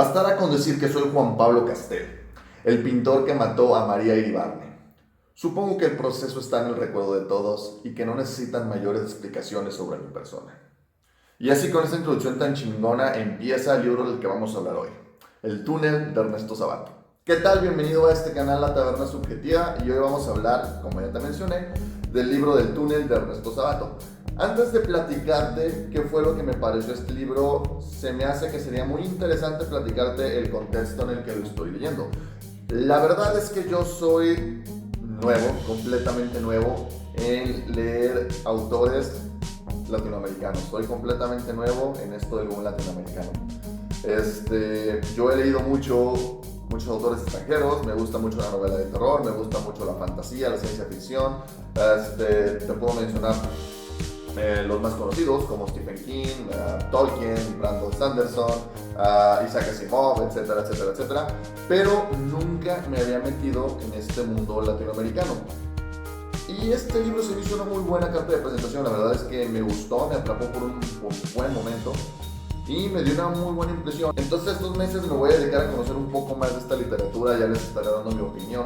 Bastará con decir que soy Juan Pablo Castel, el pintor que mató a María Iribarne. Supongo que el proceso está en el recuerdo de todos y que no necesitan mayores explicaciones sobre mi persona. Y así con esta introducción tan chingona empieza el libro del que vamos a hablar hoy, El túnel de Ernesto Sabato. ¿Qué tal? Bienvenido a este canal La Taberna Subjetiva y hoy vamos a hablar, como ya te mencioné, del libro del túnel de Ernesto Sabato. Antes de platicarte qué fue lo que me pareció este libro, se me hace que sería muy interesante platicarte el contexto en el que lo estoy leyendo. La verdad es que yo soy nuevo, completamente nuevo en leer autores latinoamericanos. Soy completamente nuevo en esto del boom latinoamericano. Yo he leído muchos autores extranjeros, me gusta mucho la novela de terror, me gusta mucho la fantasía, la ciencia ficción. Te puedo mencionar los más conocidos como Stephen King, Tolkien, Brandon Sanderson, Isaac Asimov, etcétera, etcétera, etcétera. Pero nunca me había metido en este mundo latinoamericano. Y este libro se me hizo una muy buena carta de presentación. La verdad es que me gustó, me atrapó por un buen momento y me dio una muy buena impresión. Entonces estos meses me voy a dedicar a conocer un poco más de esta literatura, ya les estaré dando mi opinión.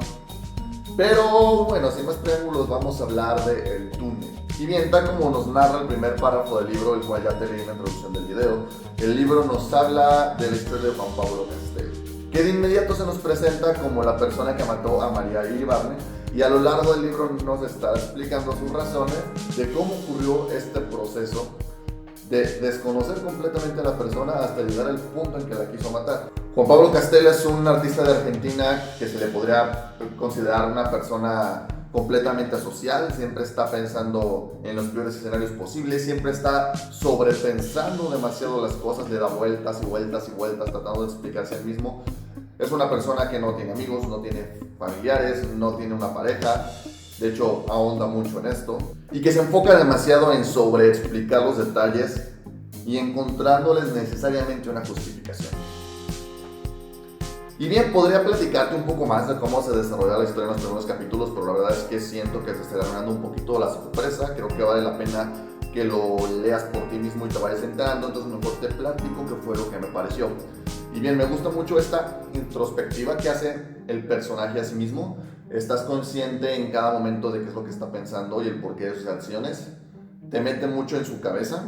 Pero bueno, sin más preámbulos, vamos a hablar de El túnel. Y bien, tal como nos narra el primer párrafo del libro, el cual ya te leí en la introducción del video, el libro nos habla de la historia de Juan Pablo Castel, que de inmediato se nos presenta como la persona que mató a María Iribarne, y a lo largo del libro nos está explicando sus razones de cómo ocurrió este proceso de desconocer completamente a la persona hasta llegar al punto en que la quiso matar. Juan Pablo Castel es un artista de Argentina que se le podría considerar una persona completamente asocial, siempre está pensando en los peores escenarios posibles, siempre está sobrepensando demasiado las cosas, le da vueltas y vueltas y vueltas tratando de explicarse a él mismo. Es una persona que no tiene amigos, no tiene familiares, no tiene una pareja, de hecho ahonda mucho en esto, y que se enfoca demasiado en sobreexplicar los detalles y encontrándoles necesariamente una justificación. Y bien, podría platicarte un poco más de cómo se desarrolla la historia en los primeros capítulos, pero la verdad es que siento que se está ganando un poquito la sorpresa. Creo que vale la pena que lo leas por ti mismo y te vayas enterando, entonces mejor te platico qué fue lo que me pareció. Y bien, me gusta mucho esta introspectiva que hace el personaje a sí mismo. Estás consciente en cada momento de qué es lo que está pensando y el porqué de sus acciones. Te mete mucho en su cabeza,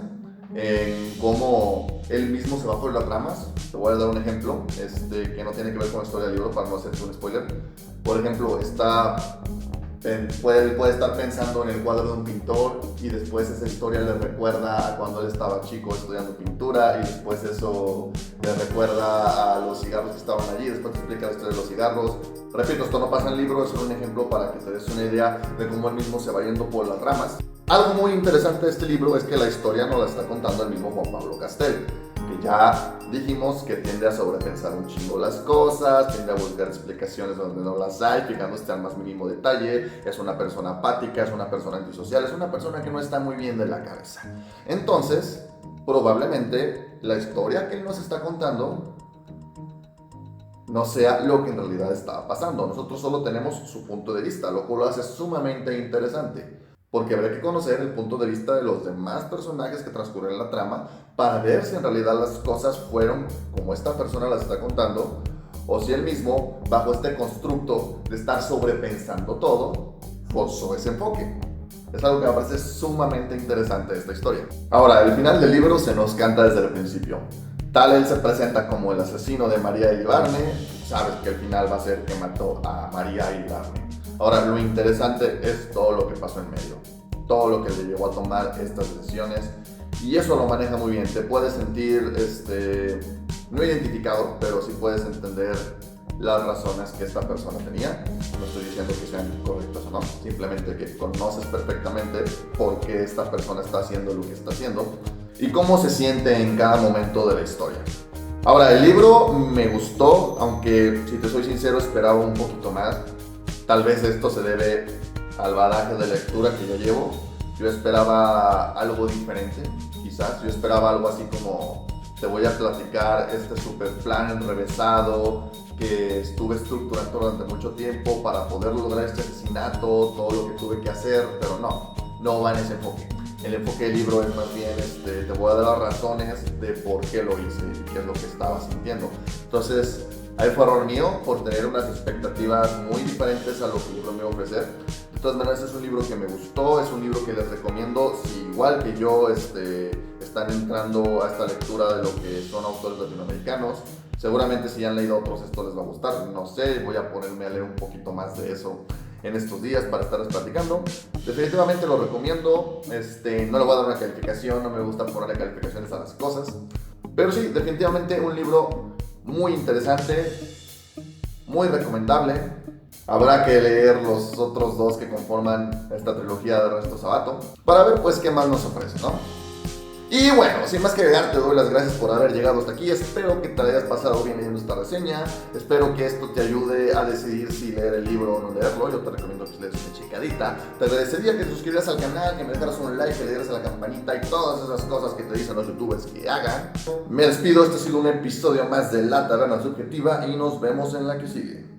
en cómo él mismo se va por las ramas. Te voy a dar un ejemplo que no tiene que ver con la historia del libro para no hacerte un spoiler. Por ejemplo, puede estar pensando en el cuadro de un pintor y después esa historia le recuerda a cuando él estaba chico estudiando pintura, y después eso le recuerda a los cigarros que estaban allí, después te explica la historia de los cigarros. Repito, esto no pasa en el libro, es un ejemplo para que te des una idea de cómo él mismo se va yendo por las ramas. Algo muy interesante de este libro es que la historia nos la está contando el mismo Juan Pablo Castel, que ya dijimos que tiende a sobrepensar un chingo las cosas, tiende a buscar explicaciones donde no las hay, fijándose al más mínimo detalle. Es una persona apática, es una persona antisocial, es una persona que no está muy bien de la cabeza. Entonces, probablemente la historia que él nos está contando no sea lo que en realidad estaba pasando. Nosotros solo tenemos su punto de vista, lo cual lo hace sumamente interesante, porque habrá que conocer el punto de vista de los demás personajes que transcurren en la trama para ver si en realidad las cosas fueron como esta persona las está contando, o si él mismo, bajo este constructo de estar sobrepensando todo, forzó ese enfoque. Es algo que me parece sumamente interesante de esta historia. Ahora, el final del libro se nos canta desde el principio. Tal él se presenta como el asesino de María Iribarne, sabes que el final va a ser que mató a María Iribarne. Ahora, lo interesante es todo lo que pasó en medio, todo lo que le llevó a tomar estas decisiones, y eso lo maneja muy bien. Te puedes sentir no identificado, pero sí puedes entender las razones que esta persona tenía. No estoy diciendo que sean correctas o no, simplemente que conoces perfectamente por qué esta persona está haciendo lo que está haciendo y cómo se siente en cada momento de la historia. Ahora, el libro me gustó, aunque si te soy sincero esperaba un poquito más. Tal vez esto se debe al bagaje de lectura que yo llevo. Yo esperaba algo diferente, quizás. Yo esperaba algo así como: te voy a platicar este super plan enrevesado que estuve estructurando durante mucho tiempo para poder lograr este asesinato, todo lo que tuve que hacer, pero no va en ese enfoque. El enfoque del libro es más bien, te voy a dar las razones de por qué lo hice y qué es lo que estaba sintiendo. Entonces, ahí fue error mío por tener unas expectativas muy diferentes a lo que el libro me iba a ofrecer. De todas maneras, es un libro que me gustó, es un libro que les recomiendo. Si igual que yo están entrando a esta lectura de lo que son autores latinoamericanos, seguramente si ya han leído otros esto les va a gustar. No sé, voy a ponerme a leer un poquito más de eso en estos días para estarles platicando. Definitivamente lo recomiendo. No le voy a dar una calificación, no me gusta ponerle calificaciones a las cosas, pero sí, definitivamente un libro muy interesante, muy recomendable. Habrá que leer los otros dos que conforman esta trilogía de Ernesto Sabato para ver pues qué más nos ofrece, ¿no? Y bueno, sin más que agregar, te doy las gracias por haber llegado hasta aquí. Espero que te hayas pasado bien leyendo esta reseña. Espero que esto te ayude a decidir si leer el libro o no leerlo. Yo te recomiendo que leas una checadita. Te agradecería que te suscribieras al canal, que me dejaras un like, que le dieras a la campanita y todas esas cosas que te dicen los youtubers que hagan. Me despido, este ha sido un episodio más de La Taberna Subjetiva y nos vemos en la que sigue.